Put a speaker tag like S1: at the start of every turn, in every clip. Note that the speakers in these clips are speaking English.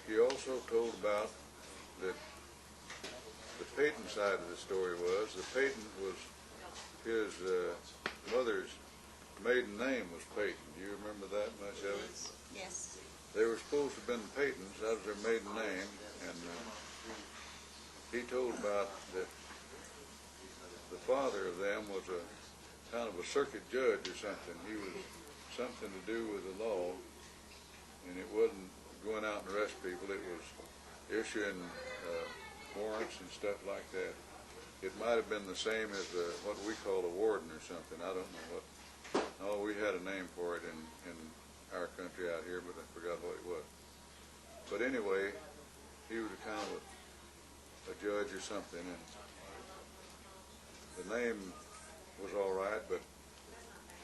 S1: he also told about that the Peyton side of the story was the Peyton was his mother's maiden name was Peyton. Do you remember that much of it?
S2: Yes.
S1: They were supposed to have been Peytons. That was their maiden name, and he told about that the father of them was a kind of a circuit judge or something. He was something to do with the law, and it wasn't going out and arrest people. It was issuing warrants and stuff like that. It might have been the same as what we call a warden or something. I don't know what. Oh, we had a name for it in our country out here, but I forgot what it was. But anyway, he was a kind of a judge or something, and the name was all right, but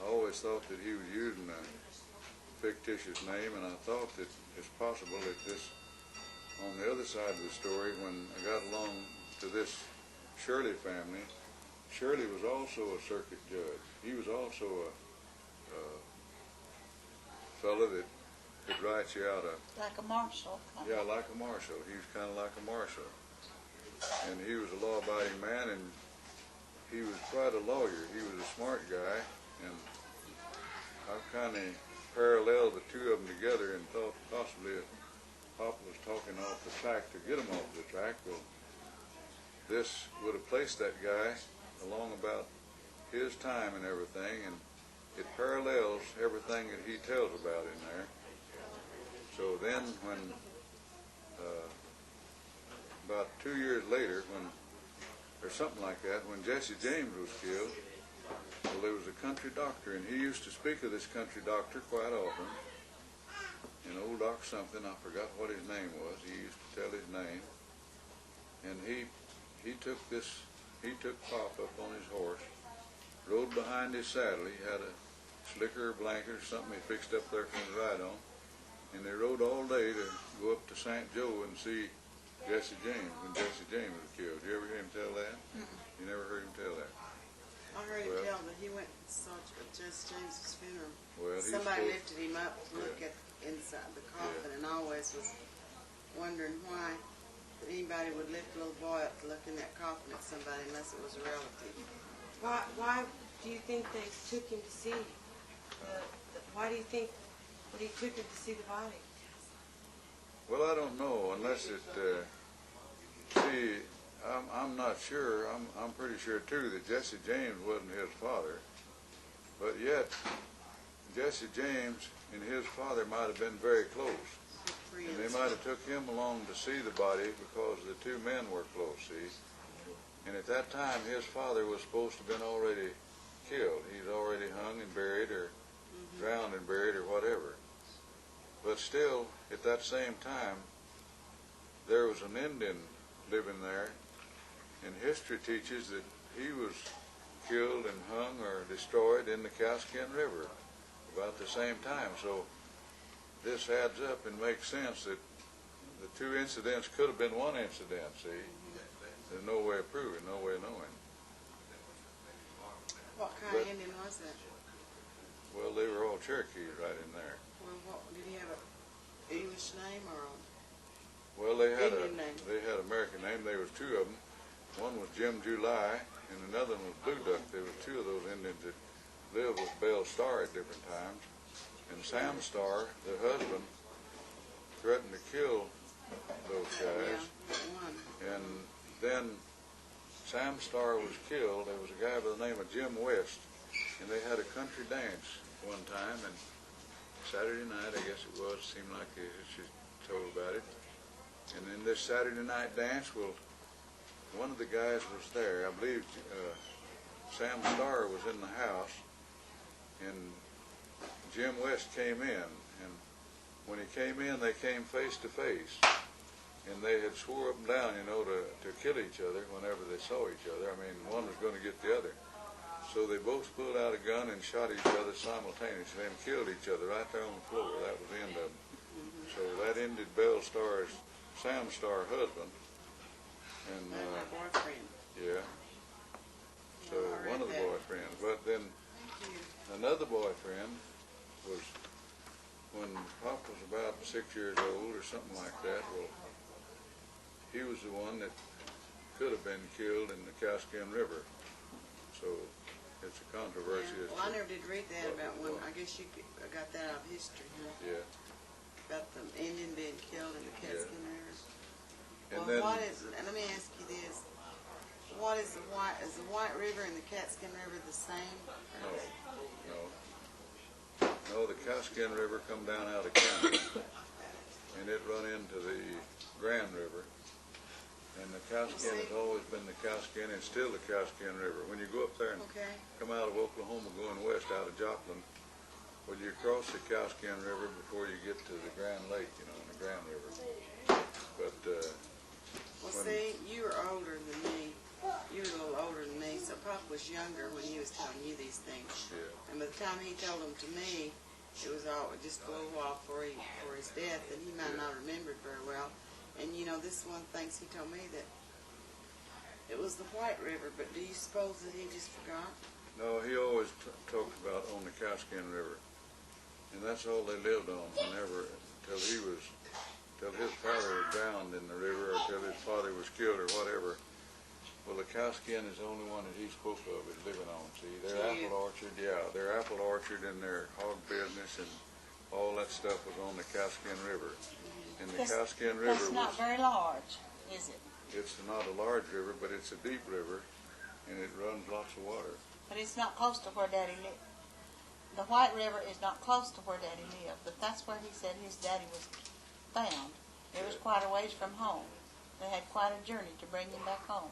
S1: I always thought that he was using a fictitious name, and I thought that it's possible that this, on the other side of the story, when I got along to this Shirley family, Shirley was also a circuit judge. He was also a fellow that could write you out a...
S2: Like a marshal.
S1: Yeah, like a marshal. He was kind of like a marshal. And he was a law-abiding man, and he was quite a lawyer. He was a smart guy, and I've kind of paralleled the two of them together and thought possibly if Papa was talking off the track to get him off the track, well, this would have placed that guy along about his time and everything, and it parallels everything that he tells about in there. So then when, about 2 years later, when, or something like that, when Jesse James was killed, well, there was a country doctor, and he used to speak of this country doctor quite often, and old Doc something, I forgot what his name was. He used to tell his name, and he took Pop up on his horse, rode behind his saddle. He had a slicker or blanket or something he fixed up there for him to ride on, and they rode all day to go up to St. Joe and see Jesse James when Jesse James was killed. You ever hear him tell that? You never heard him tell that?
S3: I heard him tell that he went and saw Jesse James's funeral.
S1: Well,
S3: somebody lifted him up to look at inside the coffin, and always was wondering why anybody would lift a little boy up to look in that coffin at somebody unless it was a relative.
S4: Why do you think they took him to see? Why do you think that he took him to see the body?
S1: Well, I don't know, unless it. See, I'm not sure. I'm pretty sure too that Jesse James wasn't his father, but yet Jesse James and his father might have been very close, and they might have took him along to see the body because the two men were close. See, and at that time his father was supposed to have been already killed. He's already hung and buried, or drowned and buried, or whatever. But still, at that same time, there was an Indian living there, and history teaches that he was killed and hung or destroyed in the Cascan River about the same time. So this adds up and makes sense that the two incidents could have been one incident, see? There's no way of proving, no way of knowing.
S3: What kind of Indian was that?
S1: Well, they were all Cherokees right in there.
S3: Well, did he have an English name or a
S1: Well, they had
S3: Indian name?
S1: They had American name. There was two of them. One was Jim July, and another one was Blue Duck. There were two of those Indians that lived with Belle Starr at different times. And Sam Starr, the husband, threatened to kill those guys.
S3: Yeah, one.
S1: And then Sam Starr was killed. There was a guy by the name of Jim West, and they had a country dance one time, and Saturday night, I guess it was, seemed like she told about it. And in this Saturday night dance, well, one of the guys was there. I believe Sam Starr was in the house, and Jim West came in. And when he came in, they came face to face. And they had swore up and down, you know, to kill each other whenever they saw each other. I mean, one was going to get the other. So they both pulled out a gun and shot each other simultaneously and killed each other right there on the floor. That was the end of it. So that ended Belle Starr's, Sam Starr husband. And
S3: my boyfriend.
S1: yeah. So one of the boyfriends. But then another boyfriend was, when Pop was about 6 years old or something like that, well, he was the one that could have been killed in the Cascan River. So it's a controversy.
S3: Yeah. Well, I never did read that about one. I guess you got that out of history, huh?
S1: Yeah.
S3: About the Indian being killed in the Cascan River.
S1: And
S3: Well,
S1: then,
S3: what is? And let me ask you this: what is the White? Is the White River and the Catskill River the same?
S1: No, the Cascan River come down out of Canada, and it run into the Grand River. And the Cascan has always been the Cascan, and still the Cascan River. When you go up there and come out of Oklahoma going west out of Joplin, well, you cross the Cascan River before you get to the Grand Lake, you know, in the Grand River. But,
S3: well, see, you were older than me. You were a little older than me, so Pop was younger when he was telling you these things.
S1: Yeah.
S3: And by the time he told them to me, it was all just a little while before his death, and he might not remember it very well. And you know, this one thinks he told me that it was the White River, but do you suppose that he just forgot?
S1: No, he always talked about on the Cascan River. And that's all they lived on whenever, till his father was drowned in the river, or till his father was killed, or whatever. Well, the Cascan is the only one that he spoke of as living on. See, their apple orchard, their apple orchard and their hog business and all that stuff was on the Cascan River. And the Cascan River
S2: That's not very large, is it?
S1: It's not a large river, but it's a deep river, and it runs lots of water.
S2: But it's not close to where Daddy lived. The White River is not close to where Daddy lived, but that's where he said his daddy was found. It was quite a ways from home. They had quite a journey to bring him back home.